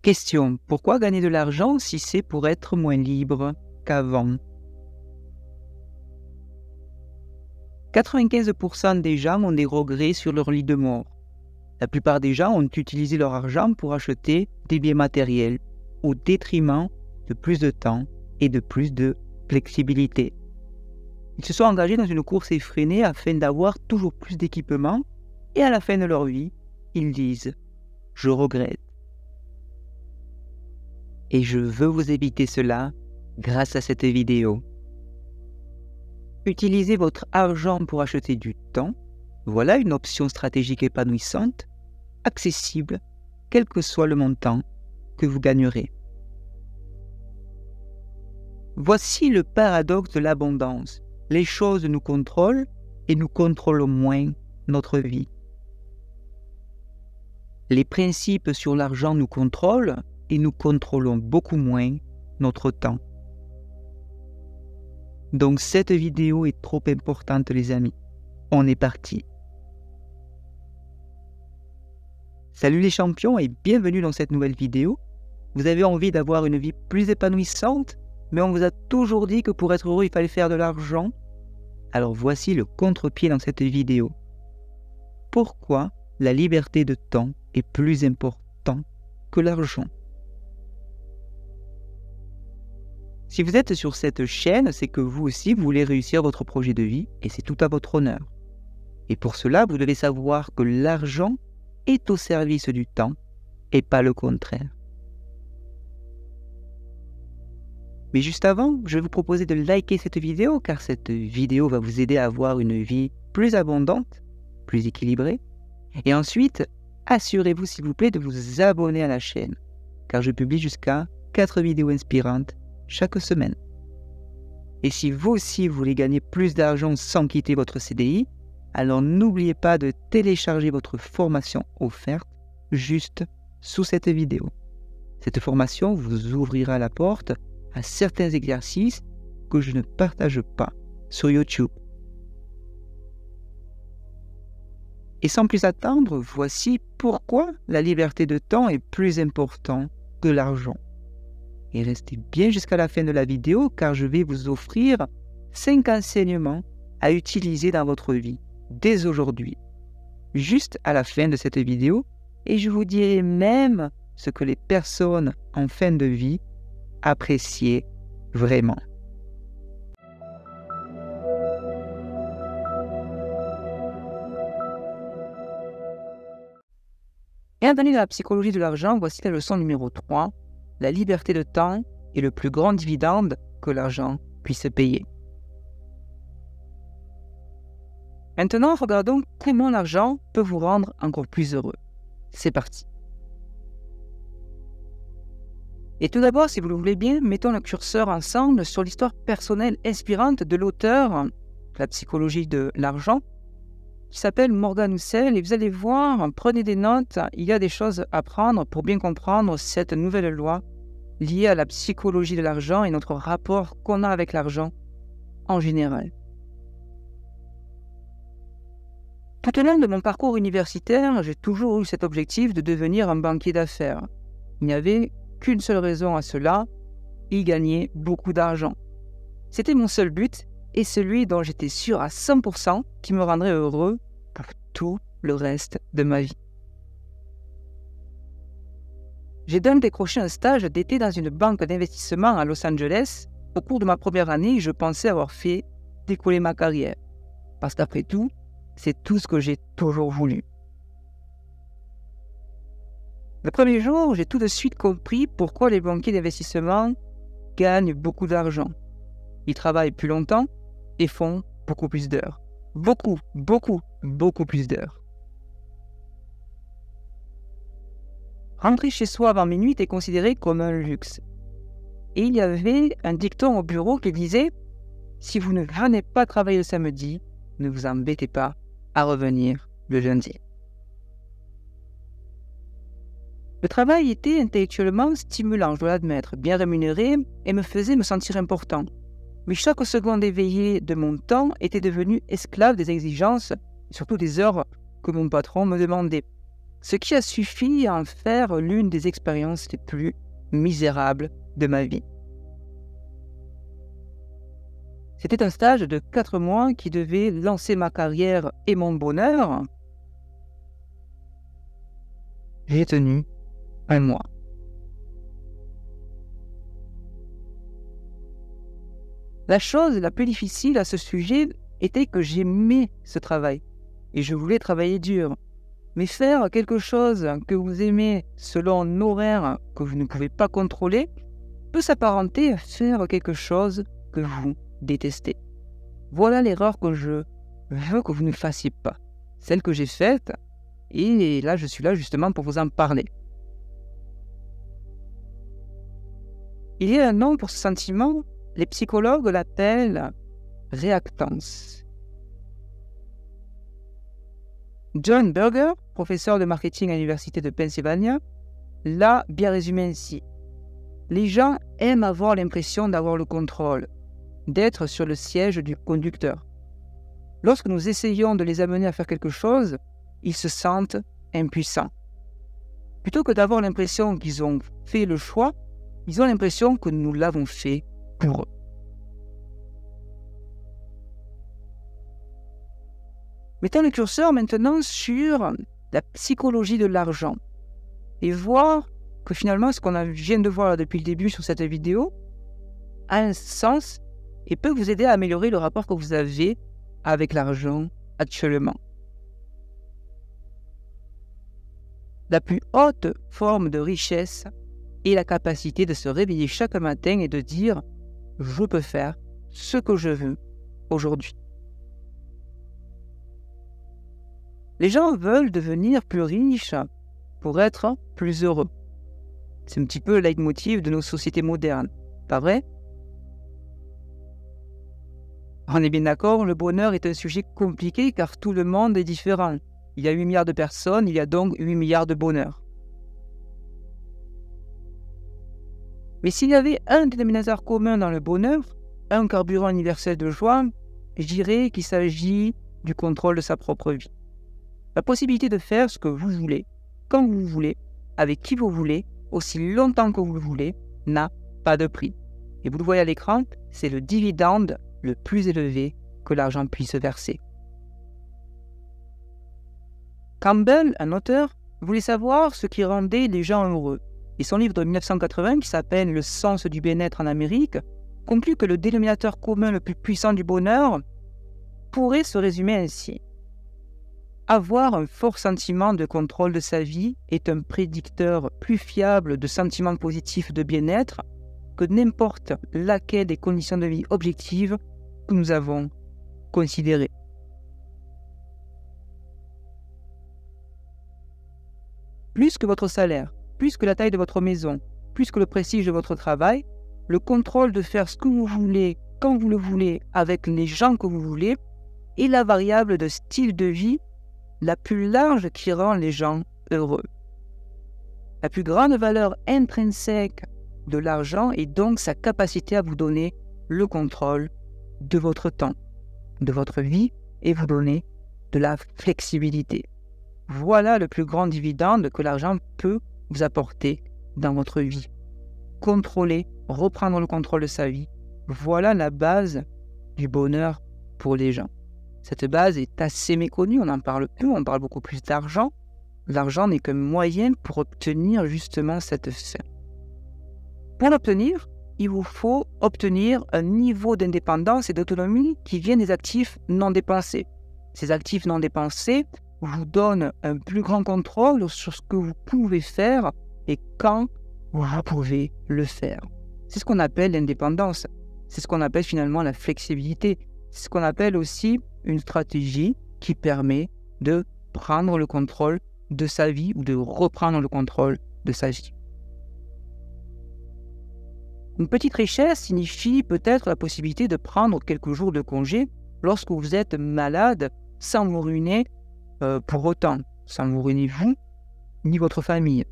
Question, pourquoi gagner de l'argent si c'est pour être moins libre qu'avant? 95% des gens ont des regrets sur leur lit de mort. La plupart des gens ont utilisé leur argent pour acheter des biens matériels au détriment de plus de temps et de plus de flexibilité. Ils se sont engagés dans une course effrénée afin d'avoir toujours plus d'équipements et à la fin de leur vie, ils disent « Je regrette ». Et je veux vous éviter cela grâce à cette vidéo. Utilisez votre argent pour acheter du temps. Voilà une option stratégique épanouissante, accessible, quel que soit le montant que vous gagnerez. Voici le paradoxe de l'abondance. Les choses nous contrôlent et nous contrôlons moins notre vie. Les principes sur l'argent nous contrôlent et nous contrôlons beaucoup moins notre temps. Donc cette vidéo est trop importante les amis. On est parti. Salut les champions et bienvenue dans cette nouvelle vidéo. Vous avez envie d'avoir une vie plus épanouissante, mais on vous a toujours dit que pour être heureux il fallait faire de l'argent. Alors voici le contre-pied dans cette vidéo. Pourquoi la liberté de temps est plus importante que l'argent? Si vous êtes sur cette chaîne, c'est que vous aussi vous voulez réussir votre projet de vie et c'est tout à votre honneur. Et pour cela, vous devez savoir que l'argent est au service du temps et pas le contraire. Mais juste avant, je vais vous proposer de liker cette vidéo car cette vidéo va vous aider à avoir une vie plus abondante, plus équilibrée. Et ensuite, assurez-vous s'il vous plaît de vous abonner à la chaîne car je publie jusqu'à 4 vidéos inspirantes chaque semaine. Et si vous aussi vous voulez gagner plus d'argent sans quitter votre CDI, alors n'oubliez pas de télécharger votre formation offerte juste sous cette vidéo. Cette formation vous ouvrira la porte à certains exercices que je ne partage pas sur YouTube. Et sans plus attendre, voici pourquoi la liberté de temps est plus importante que l'argent. Et restez bien jusqu'à la fin de la vidéo car je vais vous offrir 5 enseignements à utiliser dans votre vie dès aujourd'hui, juste à la fin de cette vidéo, et je vous dirai même ce que les personnes en fin de vie appréciaient vraiment. Bienvenue dans la psychologie de l'argent, voici la leçon numéro 3. La liberté de temps est le plus grand dividende que l'argent puisse payer. Maintenant, regardons comment l'argent peut vous rendre encore plus heureux. C'est parti. Et tout d'abord, si vous le voulez bien, mettons le curseur ensemble sur l'histoire personnelle inspirante de l'auteur de la psychologie de l'argent, qui s'appelle Morgan Housel. Et vous allez voir, prenez des notes, il y a des choses à prendre pour bien comprendre cette nouvelle loi liée à la psychologie de l'argent et notre rapport qu'on a avec l'argent en général. Tout au long de mon parcours universitaire, j'ai toujours eu cet objectif de devenir un banquier d'affaires. Il n'y avait qu'une seule raison à cela, y gagner beaucoup d'argent. C'était mon seul but et celui dont j'étais sûr à 100% qui me rendrait heureux pour tout le reste de ma vie. J'ai donc décroché un stage d'été dans une banque d'investissement à Los Angeles. Au cours de ma première année, je pensais avoir fait décoller ma carrière. Parce qu'après tout, c'est tout ce que j'ai toujours voulu. Le premier jour, j'ai tout de suite compris pourquoi les banquiers d'investissement gagnent beaucoup d'argent. Ils travaillent plus longtemps et font beaucoup plus d'heures. Beaucoup plus d'heures. Rentrer chez soi avant minuit était considéré comme un luxe. Et il y avait un dicton au bureau qui disait « Si vous ne venez pas travailler le samedi, ne vous embêtez pas à revenir le lundi. » Le travail était intellectuellement stimulant, je dois l'admettre, bien rémunéré et me faisait me sentir important. Mais chaque seconde éveillée de mon temps était devenue esclave des exigences, et surtout des heures que mon patron me demandait. ce qui a suffi à en faire l'une des expériences les plus misérables de ma vie. C'était un stage de 4 mois qui devait lancer ma carrière et mon bonheur. J'ai tenu 1 mois. La chose la plus difficile à ce sujet était que j'aimais ce travail et je voulais travailler dur. Mais faire quelque chose que vous aimez selon un horaire que vous ne pouvez pas contrôler peut s'apparenter à faire quelque chose que vous détestez. Voilà l'erreur que je veux que vous ne fassiez pas. Celle que j'ai faite, et là je suis là justement pour vous en parler. Il y a un nom pour ce sentiment, les psychologues l'appellent réactance. John Berger, professeur de marketing à l'université de Pennsylvania, l'a bien résumé ainsi. Les gens aiment avoir l'impression d'avoir le contrôle, d'être sur le siège du conducteur. Lorsque nous essayons de les amener à faire quelque chose, ils se sentent impuissants. Plutôt que d'avoir l'impression qu'ils ont fait le choix, ils ont l'impression que nous l'avons fait pour eux. Mettons le curseur maintenant sur la psychologie de l'argent et voir que finalement ce qu'on vient de voir depuis le début sur cette vidéo a un sens et peut vous aider à améliorer le rapport que vous avez avec l'argent actuellement. La plus haute forme de richesse est la capacité de se réveiller chaque matin et de dire « Je peux faire ce que je veux aujourd'hui ». Les gens veulent devenir plus riches pour être plus heureux. C'est un petit peu le leitmotiv de nos sociétés modernes, pas vrai? On est bien d'accord, le bonheur est un sujet compliqué car tout le monde est différent. Il y a 8 milliards de personnes, il y a donc 8 milliards de bonheurs. Mais s'il y avait un dénominateur commun dans le bonheur, un carburant universel de joie, je dirais qu'il s'agit du contrôle de sa propre vie. La possibilité de faire ce que vous voulez, quand vous voulez, avec qui vous voulez, aussi longtemps que vous le voulez, n'a pas de prix. Et vous le voyez à l'écran, c'est le dividende le plus élevé que l'argent puisse verser. Campbell, un auteur, voulait savoir ce qui rendait les gens heureux. Et son livre de 1980, qui s'appelle « Le sens du bien-être en Amérique », conclut que le dénominateur commun le plus puissant du bonheur pourrait se résumer ainsi. Avoir un fort sentiment de contrôle de sa vie est un prédicteur plus fiable de sentiments positifs de bien-être que n'importe laquelle des conditions de vie objectives que nous avons considérées. Plus que votre salaire, plus que la taille de votre maison, plus que le prestige de votre travail, le contrôle de faire ce que vous voulez, quand vous le voulez, avec les gens que vous voulez, est la variable de style de vie la plus large qui rend les gens heureux. La plus grande valeur intrinsèque de l'argent est donc sa capacité à vous donner le contrôle de votre temps, de votre vie et vous donner de la flexibilité. Voilà le plus grand dividende que l'argent peut vous apporter dans votre vie. Contrôler, reprendre le contrôle de sa vie, voilà la base du bonheur pour les gens. Cette base est assez méconnue, on en parle peu, on parle beaucoup plus d'argent. L'argent n'est qu'un moyen pour obtenir justement cette fin. Pour l'obtenir, il vous faut obtenir un niveau d'indépendance et d'autonomie qui vient des actifs non dépensés. Ces actifs non dépensés vous donnent un plus grand contrôle sur ce que vous pouvez faire et quand vous pouvez le faire. C'est ce qu'on appelle l'indépendance. C'est ce qu'on appelle finalement la flexibilité. C'est ce qu'on appelle aussi une stratégie qui permet de prendre le contrôle de sa vie ou de reprendre le contrôle de sa vie. Une petite richesse signifie peut-être la possibilité de prendre quelques jours de congé lorsque vous êtes malade sans vous ruiner pour autant, sans vous ruiner vous ni votre famille.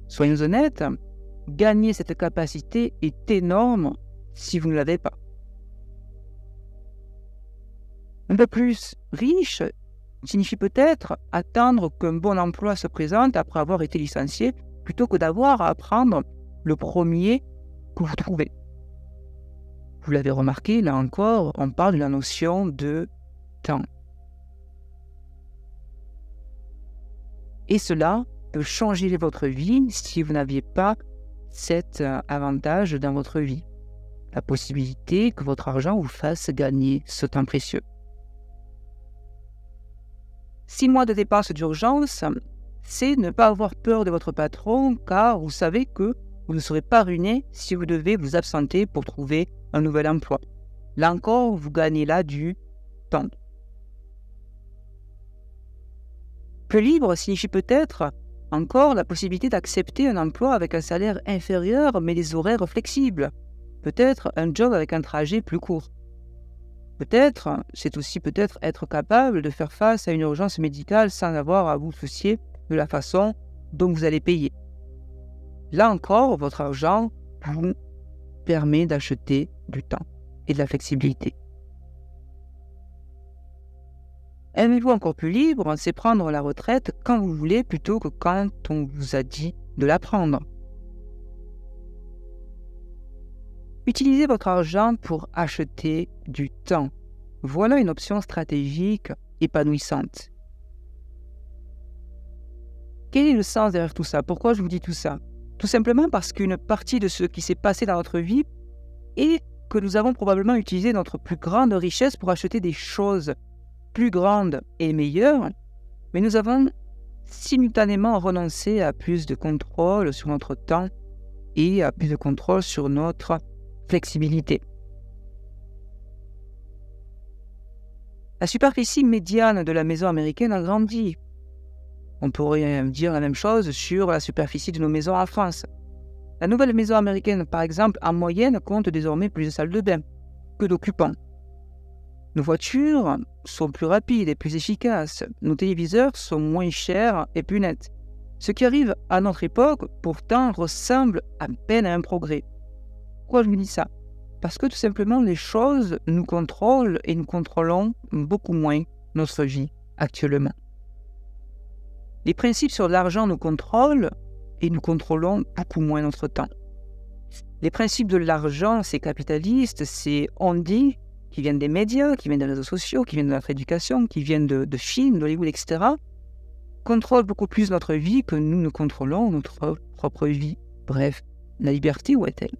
Soyons honnêtes, gagner cette capacité est énorme si vous ne l'avez pas. Un peu plus riche signifie peut-être attendre qu'un bon emploi se présente après avoir été licencié, plutôt que d'avoir à prendre le premier que vous trouvez. Vous l'avez remarqué, là encore, on parle de la notion de temps. Et cela peut changer votre vie si vous n'aviez pas cet avantage dans votre vie. La possibilité que votre argent vous fasse gagner ce temps précieux. 6 mois de dépenses d'urgence, c'est ne pas avoir peur de votre patron, car vous savez que vous ne serez pas ruiné si vous devez vous absenter pour trouver un nouvel emploi. Là encore, vous gagnez là du temps. Plus libre signifie peut-être encore la possibilité d'accepter un emploi avec un salaire inférieur mais des horaires flexibles. Peut-être un job avec un trajet plus court. Peut-être, c'est aussi peut-être être capable de faire face à une urgence médicale sans avoir à vous soucier de la façon dont vous allez payer. Là encore, votre argent vous permet d'acheter du temps et de la flexibilité. Aimez-vous encore plus libre, c'est prendre la retraite quand vous voulez plutôt que quand on vous a dit de la prendre. Utilisez votre argent pour acheter du temps. Voilà une option stratégique épanouissante. Quel est le sens derrière tout ça? Pourquoi je vous dis tout ça? Tout simplement parce qu'une partie de ce qui s'est passé dans notre vie est que nous avons probablement utilisé notre plus grande richesse pour acheter des choses plus grandes et meilleures, mais nous avons simultanément renoncé à plus de contrôle sur notre temps et à plus de contrôle sur notre flexibilité. La superficie médiane de la maison américaine a grandi. On pourrait dire la même chose sur la superficie de nos maisons en France. La nouvelle maison américaine, par exemple, en moyenne, compte désormais plus de salles de bain que d'occupants. Nos voitures sont plus rapides et plus efficaces. Nos téléviseurs sont moins chers et plus nets. Ce qui arrive à notre époque, pourtant, ressemble à peine à un progrès. Pourquoi je vous dis ça? Parce que tout simplement, les choses nous contrôlent et nous contrôlons beaucoup moins notre vie actuellement. Les principes sur l'argent nous contrôlent et nous contrôlons beaucoup moins notre temps. Les principes de l'argent, c'est capitaliste, c'est on dit, qui viennent des médias, qui viennent des réseaux sociaux, qui viennent de notre éducation, qui viennent de films, d'Hollywood, etc., contrôlent beaucoup plus notre vie que nous ne contrôlons notre propre vie. Bref, la liberté, où est-elle?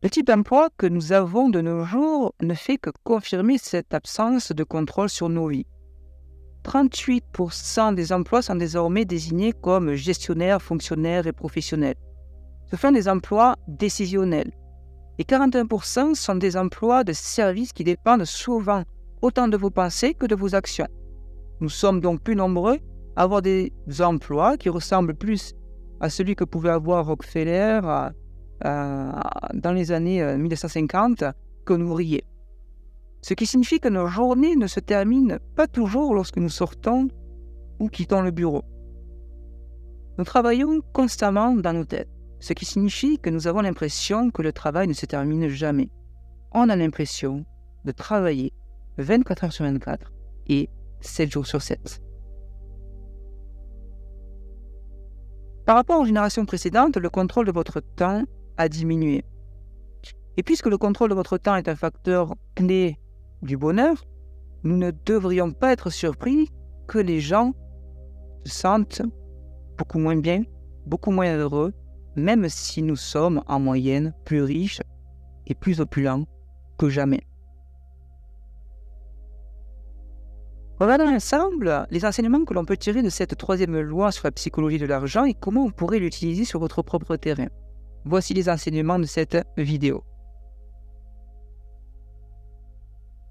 Le type d'emploi que nous avons de nos jours ne fait que confirmer cette absence de contrôle sur nos vies. 38% des emplois sont désormais désignés comme gestionnaires, fonctionnaires et professionnels. Ce sont des emplois décisionnels. Et 41% sont des emplois de services qui dépendent souvent autant de vos pensées que de vos actions. Nous sommes donc plus nombreux à avoir des emplois qui ressemblent plus à celui que pouvait avoir Rockefeller dans les années 1950 qu'un ouvrier. Ce qui signifie que nos journées ne se terminent pas toujours lorsque nous sortons ou quittons le bureau. Nous travaillons constamment dans nos têtes, ce qui signifie que nous avons l'impression que le travail ne se termine jamais. On a l'impression de travailler 24 heures sur 24 et 7 jours sur 7. Par rapport aux générations précédentes, le contrôle de votre temps a diminué. Et puisque le contrôle de votre temps est un facteur clé du bonheur, nous ne devrions pas être surpris que les gens se sentent beaucoup moins bien, beaucoup moins heureux, même si nous sommes en moyenne plus riches et plus opulents que jamais. Regardons ensemble les enseignements que l'on peut tirer de cette troisième loi sur la psychologie de l'argent et comment on pourrait l'utiliser sur votre propre terrain. Voici les enseignements de cette vidéo.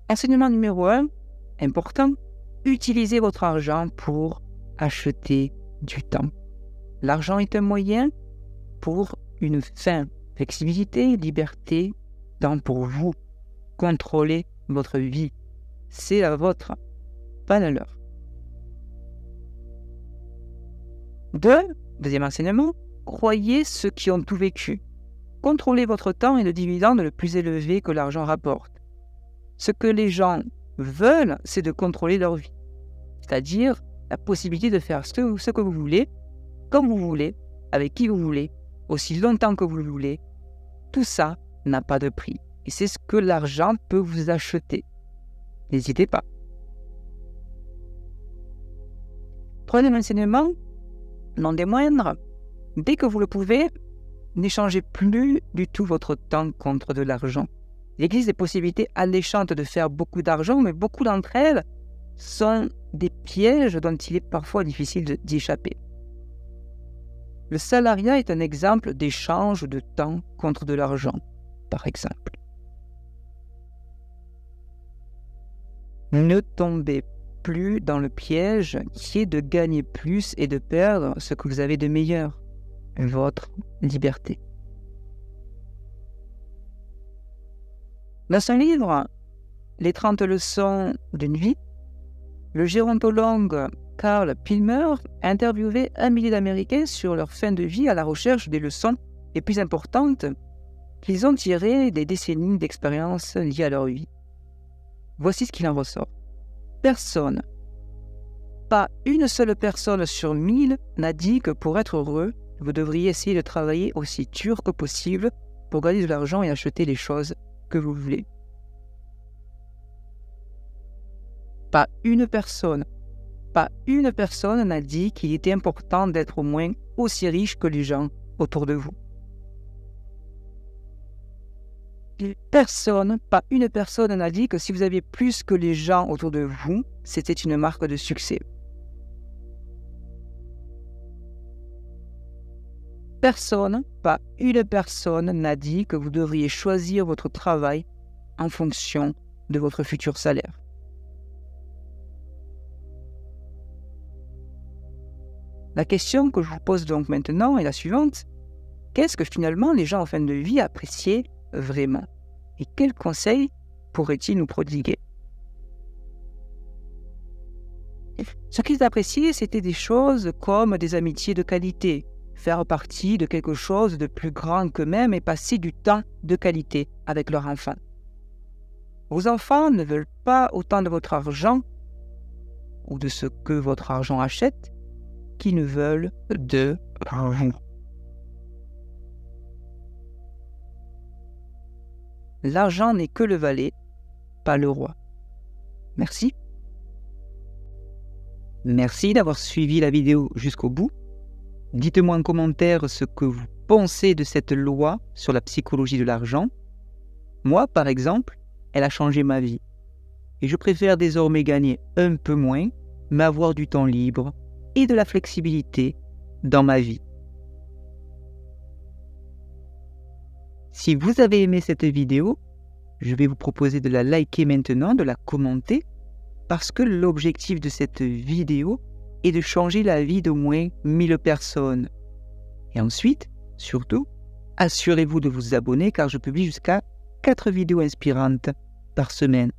Enseignement numéro 1, important, utilisez votre argent pour acheter du temps. L'argent est un moyen pour une fin. Flexibilité, liberté, temps pour vous. Contrôler votre vie. C'est la vôtre, pas la leur. Deuxième enseignement, croyez ceux qui ont tout vécu. Contrôlez votre temps et le dividende le plus élevé que l'argent rapporte. Ce que les gens veulent, c'est de contrôler leur vie. C'est-à-dire la possibilité de faire ce que vous voulez, comme vous voulez, avec qui vous voulez, aussi longtemps que vous le voulez. Tout ça n'a pas de prix. Et c'est ce que l'argent peut vous acheter. N'hésitez pas. Troisième enseignement, non des moindres, dès que vous le pouvez, n'échangez plus du tout votre temps contre de l'argent. Il existe des possibilités alléchantes de faire beaucoup d'argent, mais beaucoup d'entre elles sont des pièges dont il est parfois difficile d'y échapper. Le salariat est un exemple d'échange de temps contre de l'argent, par exemple. Ne tombez plus dans le piège qui est de gagner plus et de perdre ce que vous avez de meilleur, votre liberté. Dans son livre « Les 30 leçons d'une vie », le gérontologue Carl Pilmer a interviewé 1 millier d'Américains sur leur fin de vie à la recherche des leçons les plus importantes qu'ils ont tirées des décennies d'expérience liées à leur vie. Voici ce qu'il en ressort. Personne, pas une seule personne sur 1000 n'a dit que pour être heureux, vous devriez essayer de travailler aussi dur que possible pour gagner de l'argent et acheter les choses que vous voulez. Pas une personne n'a dit qu'il était important d'être au moins aussi riche que les gens autour de vous. Pas une personne n'a dit que si vous aviez plus que les gens autour de vous, c'était une marque de succès. Pas une personne n'a dit que vous devriez choisir votre travail en fonction de votre futur salaire. La question que je vous pose donc maintenant est la suivante. Qu'est-ce que finalement les gens en fin de vie appréciaient vraiment? Et quels conseils pourraient-ils nous prodiguer? Ce qu'ils appréciaient, c'était des choses comme des amitiés de qualité, faire partie de quelque chose de plus grand qu'eux-mêmes et passer du temps de qualité avec leurs enfants. Vos enfants ne veulent pas autant de votre argent ou de ce que votre argent achète qu'ils ne veulent de vous. L'argent n'est que le valet, pas le roi. Merci. Merci d'avoir suivi la vidéo jusqu'au bout. Dites-moi en commentaire ce que vous pensez de cette loi sur la psychologie de l'argent. Moi, par exemple, elle a changé ma vie. Et je préfère désormais gagner un peu moins, mais avoir du temps libre et de la flexibilité dans ma vie. Si vous avez aimé cette vidéo, je vais vous proposer de la liker maintenant, de la commenter, parce que l'objectif de cette vidéo est de changer la vie d'au moins 1000 personnes. Et ensuite, surtout, assurez-vous de vous abonner car je publie jusqu'à 4 vidéos inspirantes par semaine.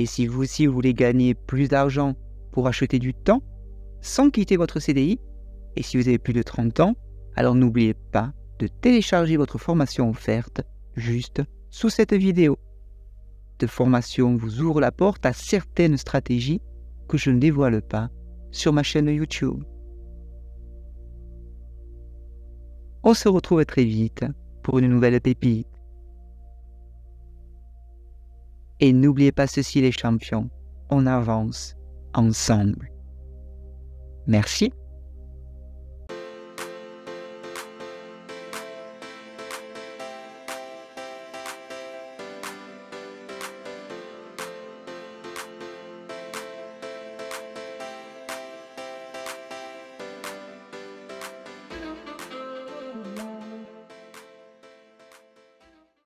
Et si vous aussi vous voulez gagner plus d'argent pour acheter du temps, sans quitter votre CDI, et si vous avez plus de 30 ans, alors n'oubliez pas de télécharger votre formation offerte juste sous cette vidéo. Cette formation vous ouvre la porte à certaines stratégies que je ne dévoile pas sur ma chaîne YouTube. On se retrouve très vite pour une nouvelle pépite. Et n'oubliez pas ceci les champions, on avance ensemble. Merci.